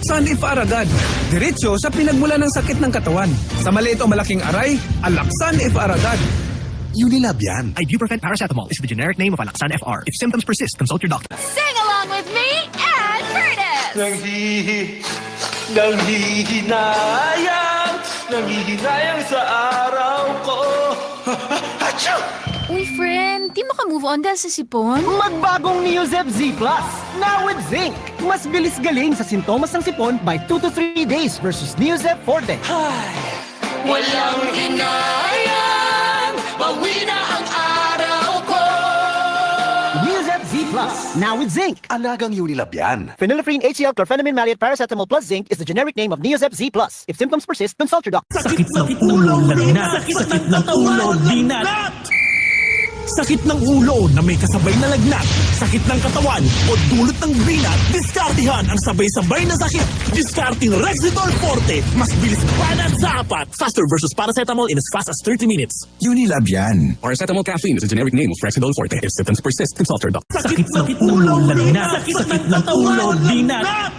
alaksan ifar agad. Diretso sa pinagmula ng sakit ng katawan. Sa maliit o malaking aray, alaksan ifar agad. Unilab yan. Ibuprofen paracetamol is the generic name of Alaksan FR. If symptoms persist, consult your doctor. Sing along with me and Curtis! Nanghihinayang sa araw ko. Achoo! Uy, friend, di maka-move on dahil sa sipon? Magbagong Neozep Z Plus, now with zinc. Mas bilis galing sa sintomas ng sipon by 2 to 3 days versus Neozep Forte. Walang hinayang, bawi na ang araw ko. Neozep Z Plus, now with zinc. Alagang Unilab yan. Phenylephrine HCl chlorphenamine maleate paracetamol plus zinc is the generic name of Neozep Z Plus. If symptoms persist, consult your doctor. Sakit ng ulo, lagnat. Sakit ng ulo, dinat. Sakit ng ulo na may kasabay na lagnat, sakit ng katawan o dulot ng binat, diskartihan ang sabay-sabay na sakit. Diskarting Rexidol Forte, mas bilis banat sa apat. Faster versus paracetamol in as fast as 30 minutes. Unilab yan. Paracetamol caffeine is a generic name of Rexidol Forte. If symptoms persist, consult your doctor. Sakit ng ulo, lagnat. Sakit ng ulo, dinat.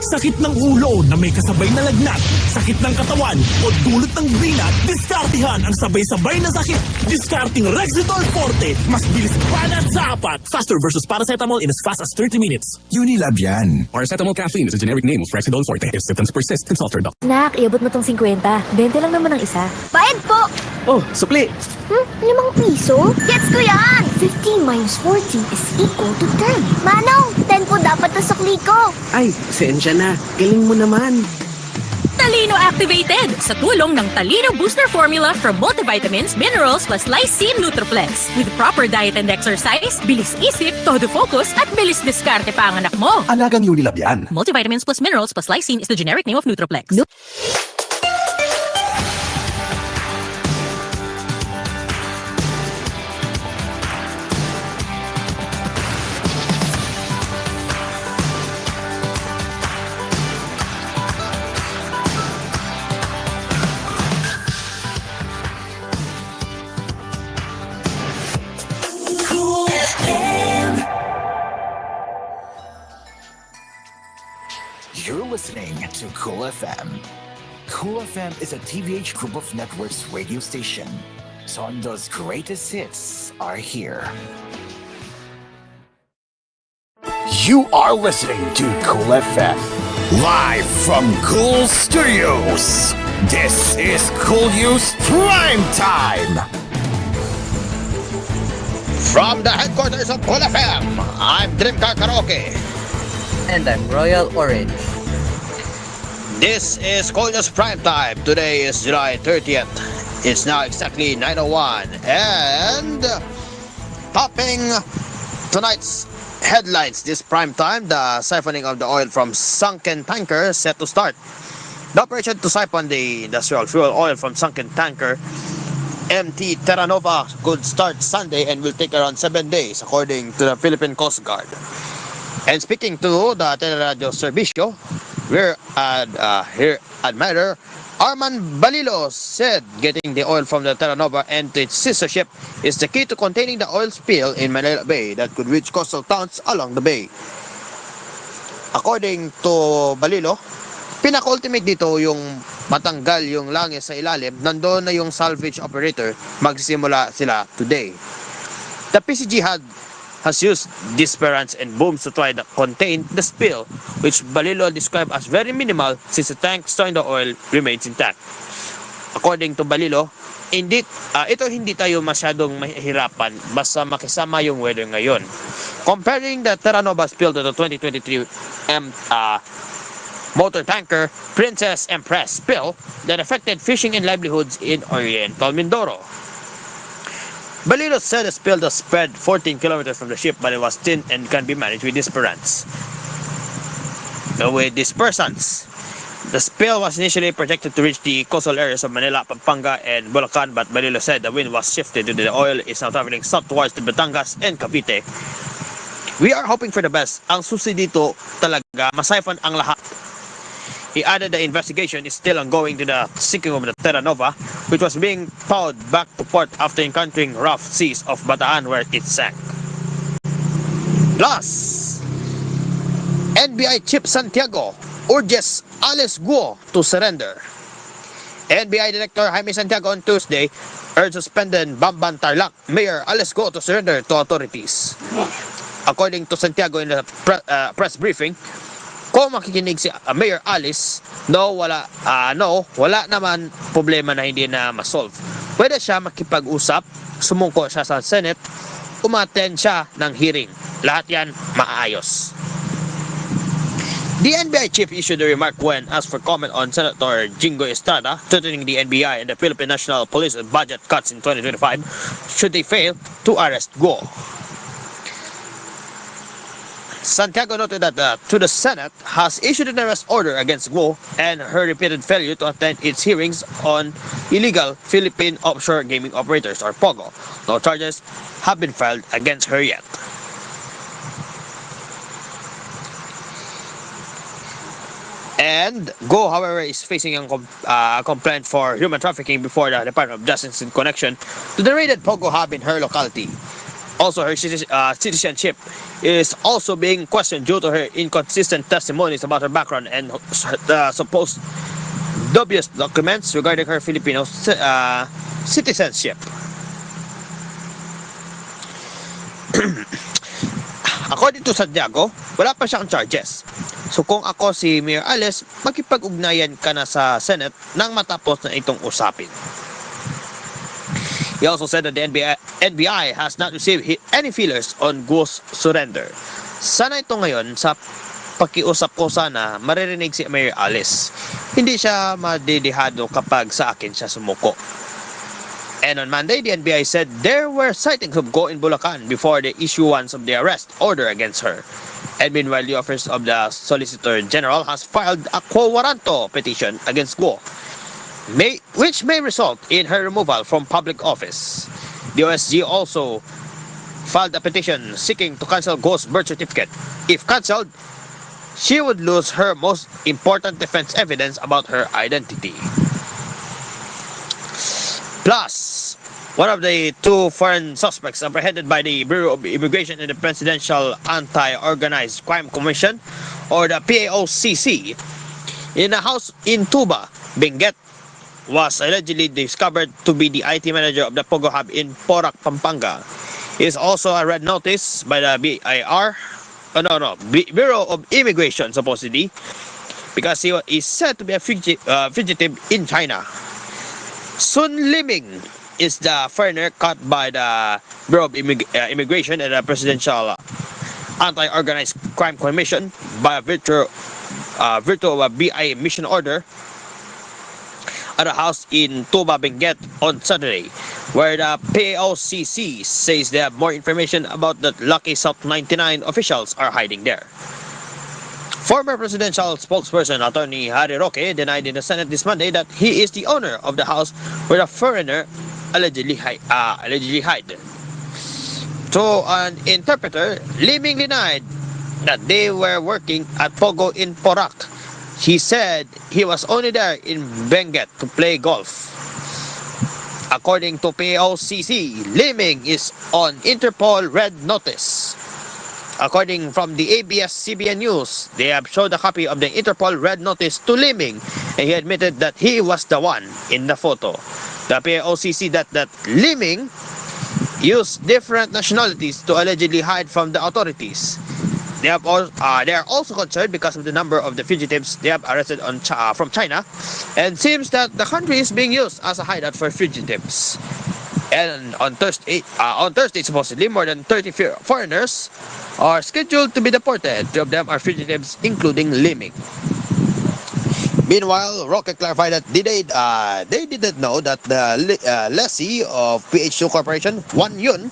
Sakit ng ulo na may kasabay na lagnat, sakit ng katawan o dulot ng binat, diskartihan ang sabay-sabay na sakit. Diskarting Rexidol Forte, mas bilis banat sa apat. Faster versus paracetamol in as fast as 30 minutes. Unilab yan. Paracetamol caffeine is a generic name of Rexidol Forte. If symptoms persist, consult your doctor. Nak, iabot mo tong 50. 20 lang naman ang isa. Bayad po! Oh, supli. 5 piso? Gets ko yan! 15 minus 14 is equal to 10. Manong, 10 po dapat na sukli ko. Ay, sensya na. Galing mo naman. Talino Activated sa tulong ng Talino Booster Formula from multivitamins, minerals plus lysine Nutriplex. With proper diet and exercise, bilis isip, todo focus at bilis diskarte pa ang anak mo. Alagang Unilab yan. Multivitamins plus minerals plus lysine is the generic name of Nutriplex. You're listening to Cool FM. Cool FM is a TVH Group of Networks radio station. Sondo's greatest hits are here. You are listening to Cool FM. Live from Cool Studios. This is koolNews Primetime. From the headquarters of Cool FM, I'm Dreamcar Karaoke. And I'm Royal Orange. This is koolNews Primetime. Today is July 30th. It's now exactly 9:01. And topping tonight's headlines this primetime, the siphoning of the oil from sunken tanker set to start. The operation to siphon the industrial fuel oil from sunken tanker MT Terra Nova could start Sunday and will take around 7 days, according to the Philippine Coast Guard. And speaking to the Teleradio Servicio, Rear Admiral Arman Balilo said getting the oil from the Terra Nova and its sister ship is the key to containing the oil spill in Manila Bay that could reach coastal towns along the bay. According to Balilo, pinaka-ultimate dito yung matanggal yung langis sa ilalim, nandoon na yung salvage operator, magsisimula sila today. The PCG has used disperants and booms to try to contain the spill, which Balilo described as very minimal since the tank storing the oil remains intact. According to Balilo, hindi tayo masyadong mahihirapan basta makisama yung weather ngayon. Comparing the Terra Nova spill to the 2023 motor tanker Princess Empress spill that affected fishing and livelihoods in Oriental Mindoro. Balilo said the spill has spread 14 kilometers from the ship, but it was thin and can be managed with dispersants. The spill was initially projected to reach the coastal areas of Manila, Pampanga, and Bulacan, but Balilo said the wind was shifted due to the oil is now traveling south towards the Batangas and Cavite. We are hoping for the best. Ang susi dito talaga, masiphon ang lahat. He added the investigation is still ongoing to the sinking of the Terra Nova, which was being towed back to port after encountering rough seas of Bataan where it sank. Plus, NBI Chief Santiago urges Alice Guo to surrender. NBI Director Jaime Santiago on Tuesday urged suspended Bamban Tarlac Mayor Alice Guo to surrender to authorities. According to Santiago in the press briefing, kung makikinig si Mayor Alice, wala naman problema na hindi na masolve. Pwede siya makipag-usap, sumungko siya sa Senate, umattend siya ng hearing. Lahat yan maayos. The NBI chief issued a remark when asked for comment on Senator Jingo Estrada threatening the NBI and the Philippine National Police with budget cuts in 2025 should they fail to arrest Guo. Santiago noted that the Senate has issued an arrest order against Guo and her repeated failure to attend its hearings on illegal Philippine offshore gaming operators, or POGO. No charges have been filed against her yet. And Guo, however, is facing a complaint for human trafficking before the Department of Justice in connection to the raided Pogo hub in her locality. Also, her citizenship is also being questioned due to her inconsistent testimonies about her background and the supposed dubious documents regarding her Filipino citizenship. According to Santiago, wala pa siyang charges. So kung ako si Mayor Alice, makipag-ugnayan ka na sa Senate nang matapos na itong usapin. He also said that the NBI has not received any feelers on Guo's surrender. Sana ito ngayon sa pakiusap ko, sana maririnig si Mayor Alice. Hindi siya madidihado kapag sa akin siya sumuko. And on Monday, the NBI said there were sightings of Guo in Bulacan before the issuance of the arrest order against her. And meanwhile, the office of the Solicitor General has filed a quo warranto petition against Guo, which may result in her removal from public office. The OSG also filed a petition seeking to cancel Guo's birth certificate. If cancelled, she would lose her most important defense evidence about her identity. Plus, one of the two foreign suspects apprehended by the Bureau of Immigration and the Presidential Anti-Organized Crime Commission, or the PAOCC, in a house in Tuba, Benguet, was allegedly discovered to be the IT manager of the Pogo Hub in Porac, Pampanga. He is also a red notice by the Bureau of Immigration, supposedly, because he is said to be a fugitive in China. Sun Liming is the foreigner caught by the Bureau of Immigration and the Presidential Anti-Organized Crime Commission by virtue of a BI mission order at a house in Tuba, Benguet on Saturday, where the PAOCC says they have more information about that Lucky South 99 officials are hiding there. Former presidential spokesperson Attorney Harry Roque denied in the Senate this Monday that he is the owner of the house where the foreigner allegedly hid. To an interpreter, Liming denied that they were working at Pogo in Porac. He said he was only there in Benguet to play golf. According to POCC, Liming is on Interpol red notice. According from the ABS-CBN News, they have showed a copy of the Interpol red notice to Liming, and he admitted that he was the one in the photo. The POCC that Liming used different nationalities to allegedly hide from the authorities. They are also concerned because of the number of the fugitives they have arrested from China, and seems that the country is being used as a hideout for fugitives. And on Thursday, supposedly more than 30 foreigners are scheduled to be deported. 2 of them are fugitives, including Liming. Meanwhile, Roque clarified that they didn't know that the lessee of PH2 Corporation, Wan Yun,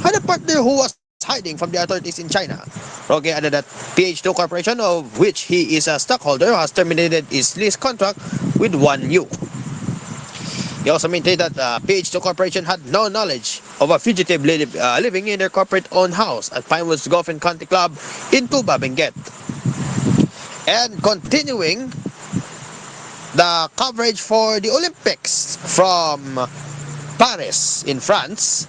had a partner who was hiding from the authorities in China. Roque added that PH2 Corporation, of which he is a stockholder, has terminated its lease contract with Wan Yu. He also maintained that PH2 Corporation had no knowledge of a fugitive living in their corporate-owned house at Pinewoods Golf and Country Club in Tuba, Benguet. And continuing the coverage for the Olympics from Paris in France,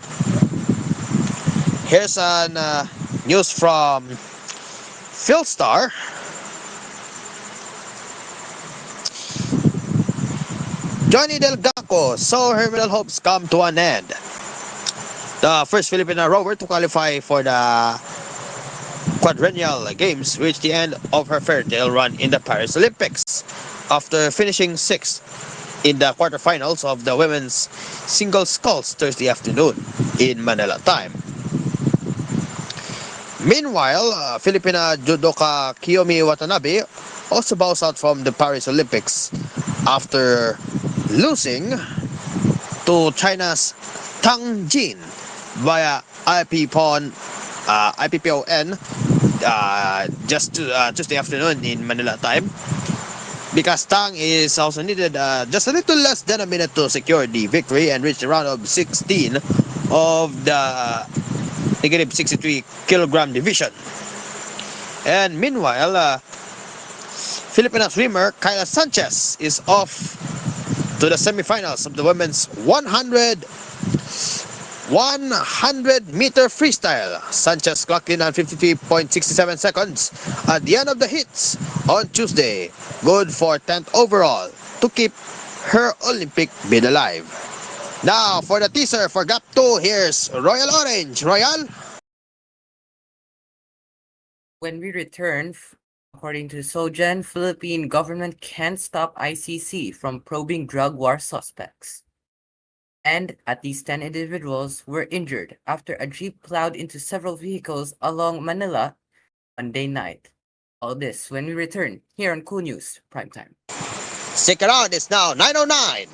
here's news from Philstar. Johnny Delgaco saw her middle hopes come to an end. The first Filipino rower to qualify for the quadrennial games reached the end of her fairy tale run in the Paris Olympics after finishing sixth in the quarterfinals of the women's singles sculls Thursday afternoon in Manila time. Meanwhile, Filipina judoka Kiyomi Watanabe also bows out from the Paris Olympics after losing to China's Tang Jin via IPPON just Tuesday afternoon in Manila time, because Tang is also needed just a little less than a minute to secure the victory and reach the round of 16 of the negative 63 kilogram division. And meanwhile, Filipino swimmer Kyla Sanchez is off to the semifinals of the women's 100-meter freestyle. Sanchez clocked in on 53.67 seconds at the end of the heats on Tuesday, good for 10th overall to keep her Olympic bid alive. Now for the teaser for Gap 2, here's Royal Orange. Royal? When we return, according to Sojan, Philippine government can't stop ICC from probing drug war suspects. And at least 10 individuals were injured after a jeep plowed into several vehicles along Manila Monday night. All this when we return here on koolNews Primetime. Stick around, it's now 9:09.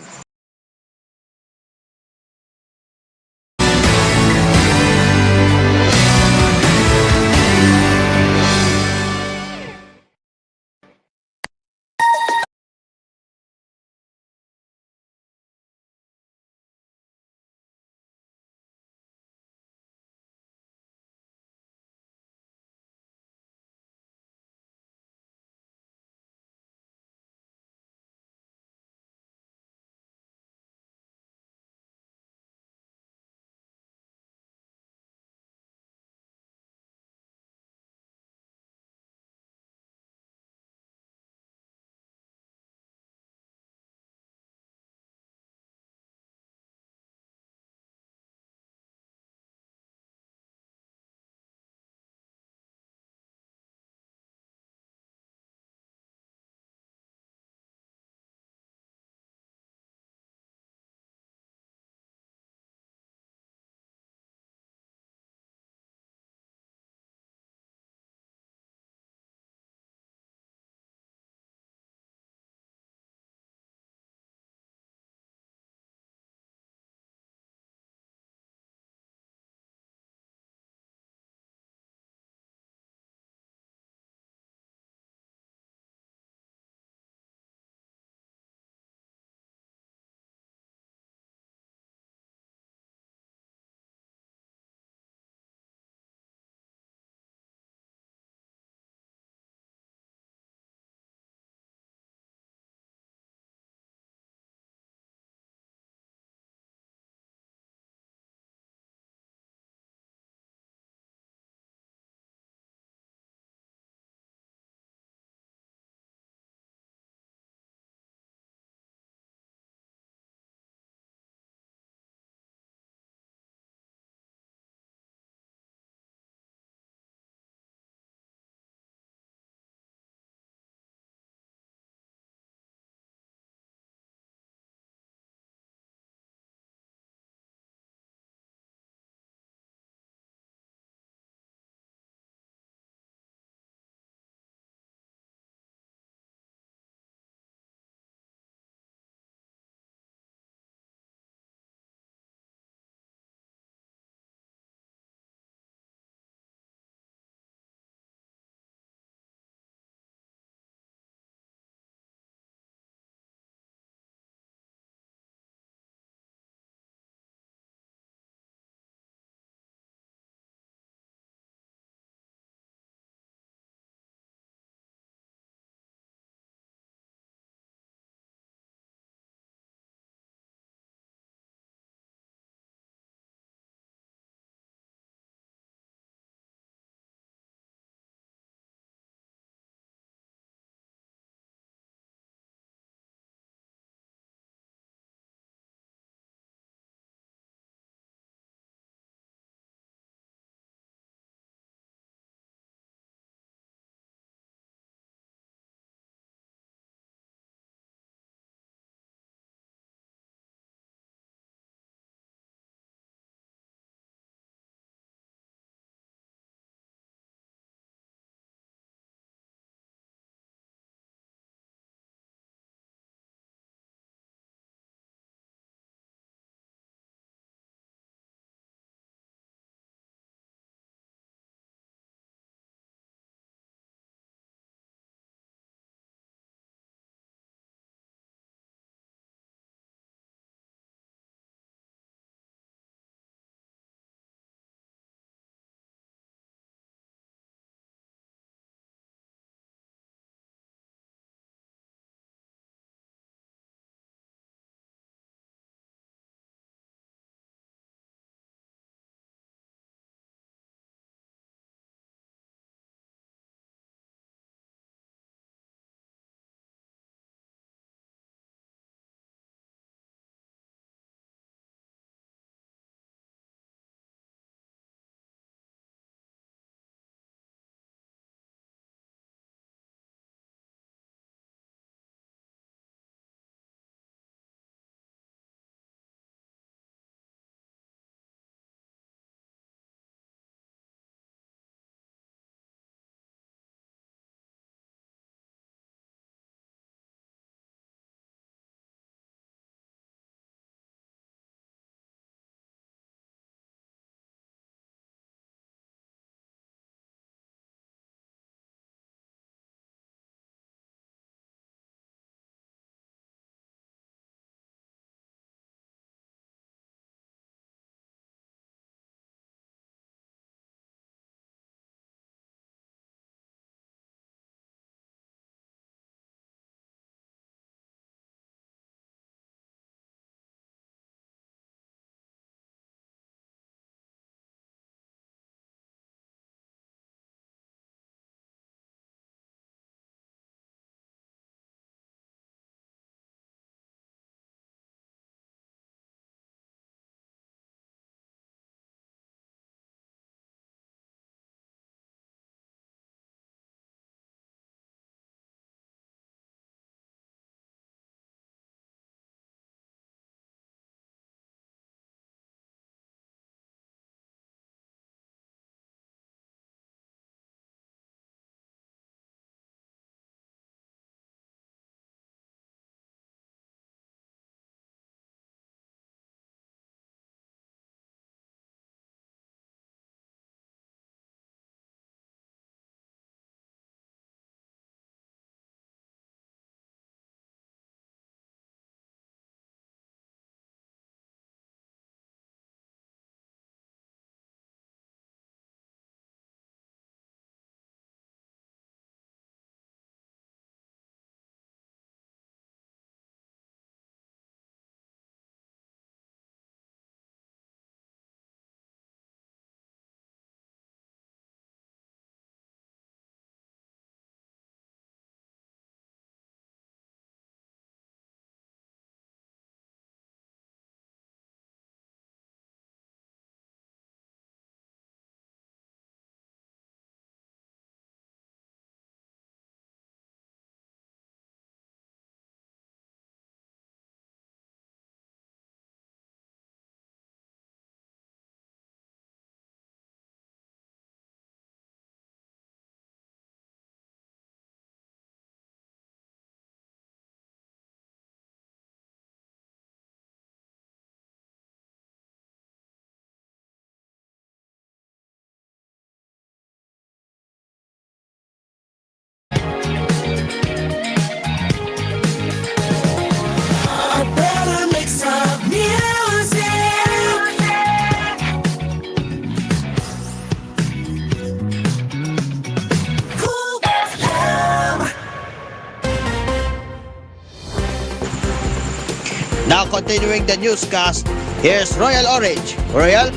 Now continuing the newscast, here's Royal Orange. Royal?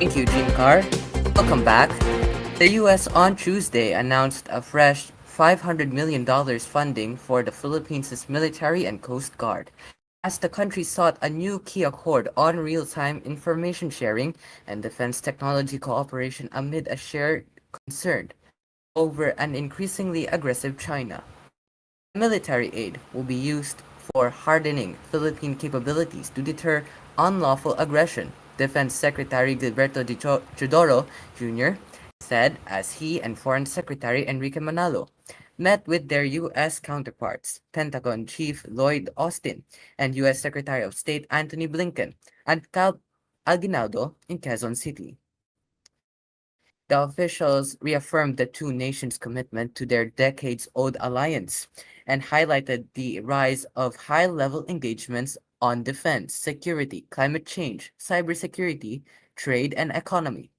Thank you, Gene Carr. Welcome back. The U.S. on Tuesday announced a fresh $500 million funding for the Philippines' military and Coast Guard, as the country sought a new key accord on real-time information sharing and defense technology cooperation amid a shared concern over an increasingly aggressive China. Military aid will be used for hardening Philippine capabilities to deter unlawful aggression, Defense Secretary Gilberto Teodoro Jr. said as he and Foreign Secretary Enrique Manalo met with their U.S. counterparts, Pentagon Chief Lloyd Austin and U.S. Secretary of State Antony Blinken at Camp Aguinaldo in Quezon City. The officials reaffirmed the two nations' commitment to their decades-old alliance and highlighted the rise of high-level engagements on defense, security, climate change, cybersecurity, trade, and economy.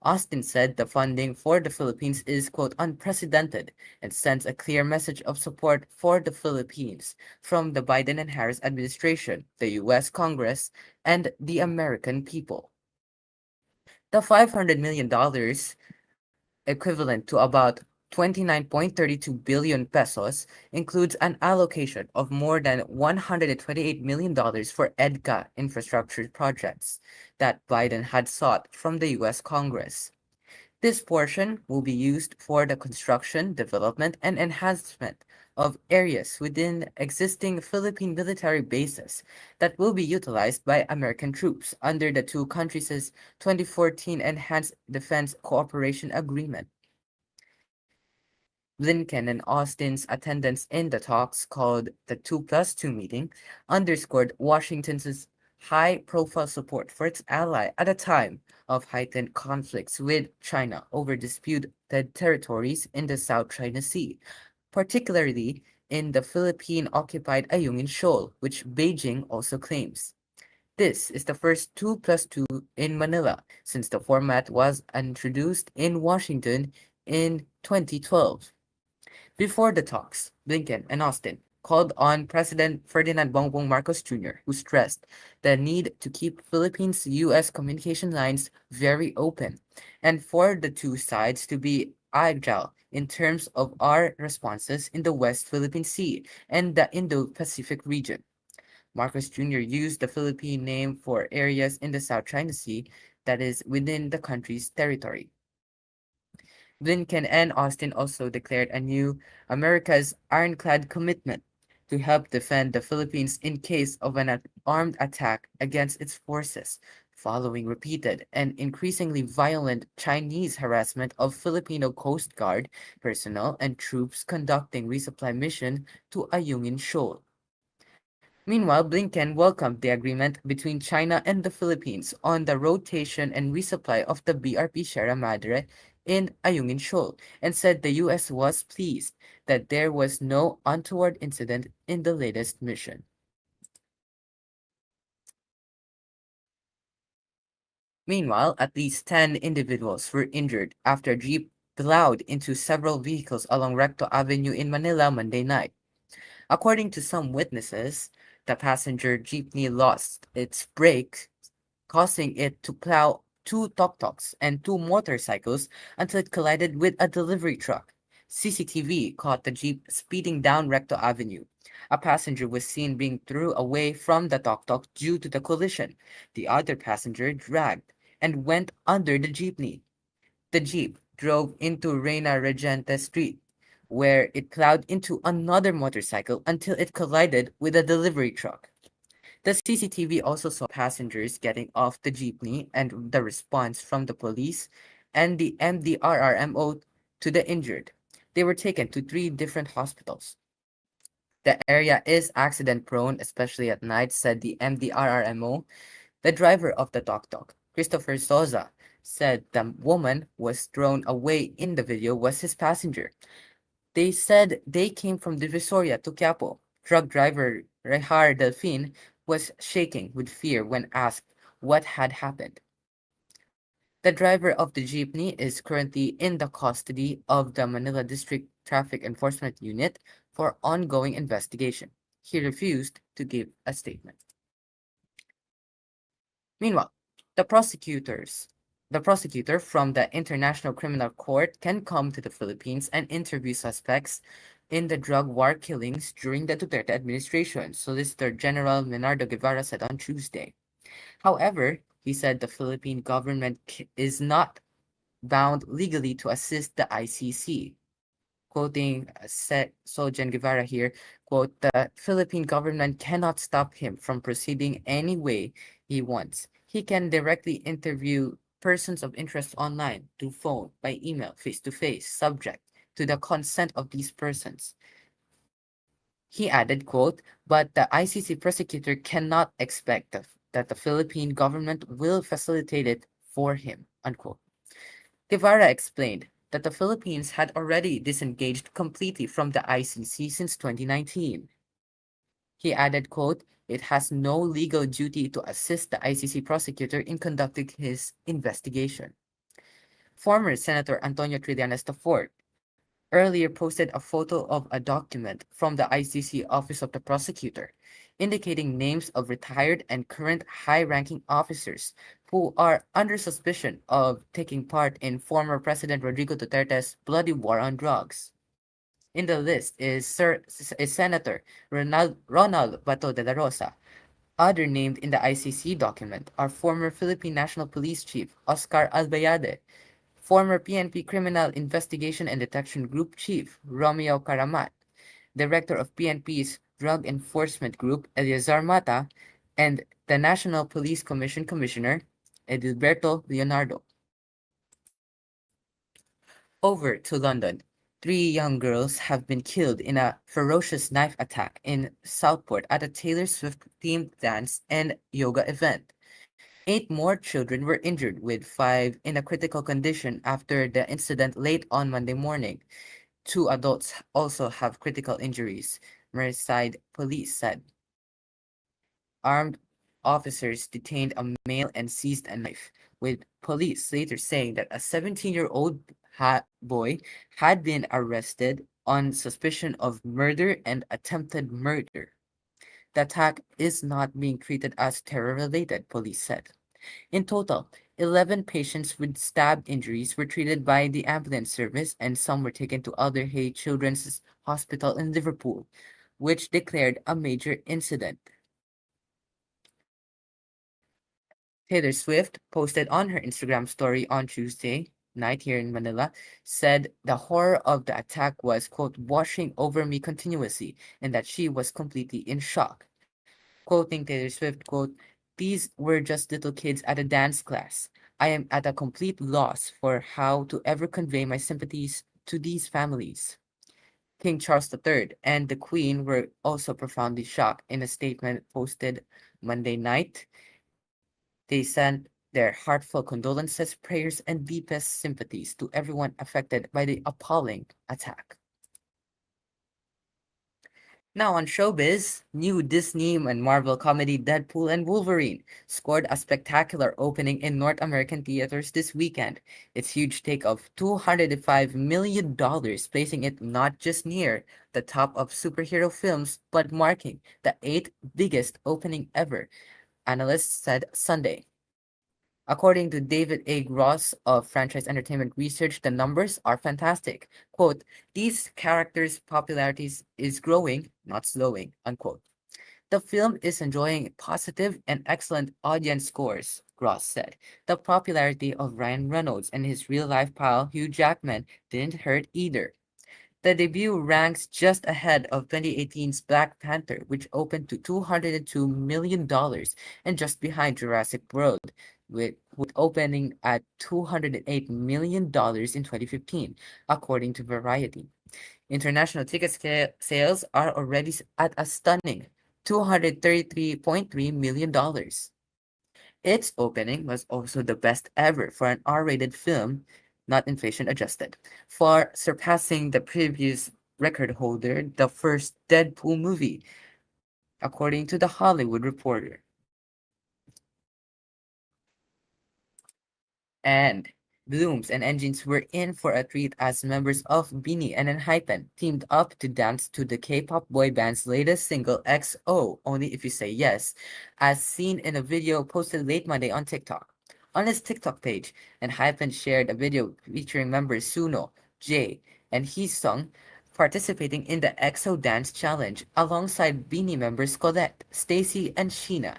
Austin said the funding for the Philippines is, quote, unprecedented and sends a clear message of support for the Philippines from the Biden and Harris administration, the U.S. Congress, and the American people. The $500 million, equivalent to about 29.32 billion pesos, includes an allocation of more than $128 million for EDCA infrastructure projects that Biden had sought from the U.S. Congress. This portion will be used for the construction, development, and enhancement of areas within existing Philippine military bases that will be utilized by American troops under the two countries' 2014 Enhanced Defense Cooperation Agreement. Blinken and Austin's attendance in the talks, called the 2+2 meeting, underscored Washington's high-profile support for its ally at a time of heightened conflicts with China over disputed territories in the South China Sea, particularly in the Philippine-occupied Ayungin Shoal, which Beijing also claims. This is the first 2+2 in Manila since the format was introduced in Washington in 2012. Before the talks, Blinken and Austin called on President Ferdinand Bongbong Marcos Jr., who stressed the need to keep Philippines-U.S. communication lines very open, and for the two sides to be agile in terms of our responses in the West Philippine Sea and the Indo-Pacific region. Marcos Jr. used the Philippine name for areas in the South China Sea that is within the country's territory. Blinken and Austin also declared anew America's ironclad commitment to help defend the Philippines in case of an armed attack against its forces, following repeated and increasingly violent Chinese harassment of Filipino Coast Guard personnel and troops conducting resupply mission to Ayungin Shoal. Meanwhile, Blinken welcomed the agreement between China and the Philippines on the rotation and resupply of the BRP Sierra Madre in Ayungin Shoal and said the U.S. was pleased that there was no untoward incident in the latest mission. Meanwhile, at least 10 individuals were injured after a jeep plowed into several vehicles along Recto Avenue in Manila Monday night. According to some witnesses, the passenger jeepney lost its brakes, causing it to plow two tuk-tuks and two motorcycles until it collided with a delivery truck. CCTV caught the jeep speeding down Recto Avenue. A passenger was seen being thrown away from the tuk-tuk due to the collision. The other passenger dragged and went under the jeepney. The jeep drove into Reina Regente Street, where it plowed into another motorcycle until it collided with a delivery truck. The CCTV also saw passengers getting off the jeepney and the response from the police and the MDRRMO to the injured. They were taken to 3 different hospitals. The area is accident-prone, especially at night, said the MDRRMO. The driver of the tuk-tuk, Christopher Soza, said the woman was thrown away in the video was his passenger. They said they came from Divisoria to Quiapo. Truck driver Rehar Delfin was shaking with fear when asked what had happened. The driver of the jeepney is currently in the custody of the Manila District Traffic Enforcement Unit for ongoing investigation. he refused to give a statement. Meanwhile, the prosecutor from the International Criminal Court can come to the Philippines and interview suspects in the drug war killings during the Duterte administration, Solicitor General Leonardo Guevara said on Tuesday. However, he said the Philippine government is not bound legally to assist the ICC. Quoting Sojan Guevara here, quote, the Philippine government cannot stop him from proceeding any way he wants. He can directly interview persons of interest online, through phone, by email, face-to-face, subject to the consent of these persons. He added, quote, but the ICC prosecutor cannot expect that the Philippine government will facilitate it for him, unquote. Guevara explained that the Philippines had already disengaged completely from the ICC since 2019. He added, quote, it has no legal duty to assist the ICC prosecutor in conducting his investigation. Former Senator Antonio Trillanes IV earlier posted a photo of a document from the ICC Office of the Prosecutor, indicating names of retired and current high-ranking officers who are under suspicion of taking part in former President Rodrigo Duterte's bloody war on drugs. In the list is Senator Ronald Bato de la Rosa. Other named in the ICC document are former Philippine National Police Chief Oscar Albayade, former PNP Criminal Investigation and Detection Group Chief Romeo Caramat, Director of PNP's Drug Enforcement Group Eleazar Mata, and the National Police Commission Commissioner Edilberto Leonardo. Over to London. 3 young girls have been killed in a ferocious knife attack in Southport at a Taylor Swift-themed dance and yoga event. 8 more children were injured, with 5 in a critical condition after the incident late on Monday morning. 2 adults also have critical injuries, Merseyside police said. Armed officers detained a male and seized a knife, with police later saying that a 17-year-old boy had been arrested on suspicion of murder and attempted murder. The attack is not being treated as terror-related, police said. In total, 11 patients with stab injuries were treated by the ambulance service, and some were taken to Alderhay Children's Hospital in Liverpool, which declared a major incident. Taylor Swift posted on her Instagram story on Tuesday night here in Manila, said the horror of the attack was, quote, washing over me continuously, and that she was completely in shock. Quoting Taylor Swift, quote, these were just little kids at a dance class. I am at a complete loss for how to ever convey my sympathies to these families. King Charles III and the Queen were also profoundly shocked. In a statement posted Monday night, they sent their heartfelt condolences, prayers, and deepest sympathies to everyone affected by the appalling attack. Now on showbiz, new Disney and Marvel comedy Deadpool and Wolverine scored a spectacular opening in North American theaters this weekend. Its huge take of $205 million, placing it not just near the top of superhero films, but marking the 8th biggest opening ever, analysts said Sunday. According to David A. Gross of Franchise Entertainment Research, the numbers are fantastic. Quote, these characters' popularity is growing, not slowing, unquote. The film is enjoying positive and excellent audience scores, Gross said. The popularity of Ryan Reynolds and his real-life pal Hugh Jackman didn't hurt either. The debut ranks just ahead of 2018's Black Panther, which opened to $202 million, and just behind Jurassic World, with opening at $208 million in 2015, according to Variety. International ticket sales are already at a stunning $233.3 million. Its opening was also the best ever for an R-rated film, not inflation adjusted, far surpassing the previous record holder, the first Deadpool movie, according to The Hollywood Reporter. And Blooms and Engines were in for a treat as members of Beanie and Enhypen teamed up to dance to the K-pop boy band's latest single XO, Only If You Say Yes, as seen in a video posted late Monday on TikTok. On his TikTok page, Enhypen shared a video featuring members Suno, Jay, and Heesung participating in the EXO Dance Challenge alongside Beanie members Colette, Stacy, and Sheena.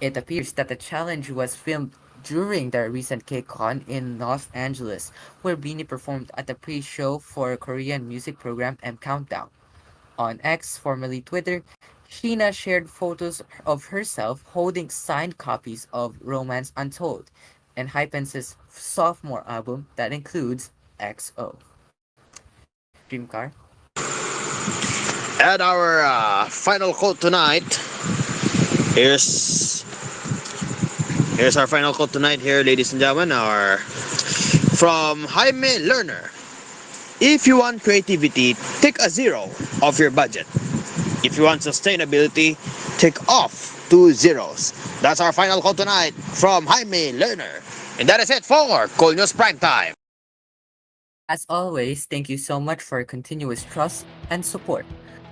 It appears that the challenge was filmed during the recent TGON in Los Angeles, where Beanie performed at the pre-show for Korean music program M Countdown. On X, formerly Twitter, Sheena shared photos of herself holding signed copies of Romance Untold and Hypen's sophomore album that includes XO. Dreamcar? And our final quote tonight. Here's our final quote tonight here, ladies and gentlemen. From Jaime Lerner. If you want creativity, take a zero off your budget. If you want sustainability, take off 2 zeros. That's our final quote tonight from Jaime Lerner. And that is it for koolNews Primetime. As always, thank you so much for your continuous trust and support.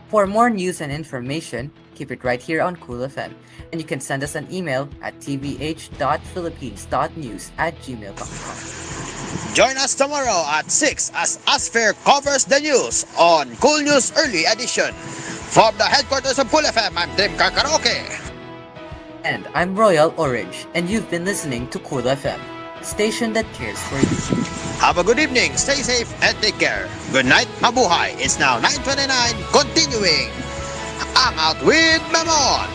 For more news and information, keep it right here on Kool FM. And you can send us an email at tvh.philippines.news@gmail.com. Join us tomorrow at 6 as Asfair covers the news on koolNews Early Edition. From the headquarters of Kool FM, I'm Tim Karaoke. And I'm Royal Orange, and you've been listening to Kool FM, station that cares for you. Have a good evening, stay safe, and take care. Good night, mabuhay. It's now 9:29, continuing. I'm out with Memon.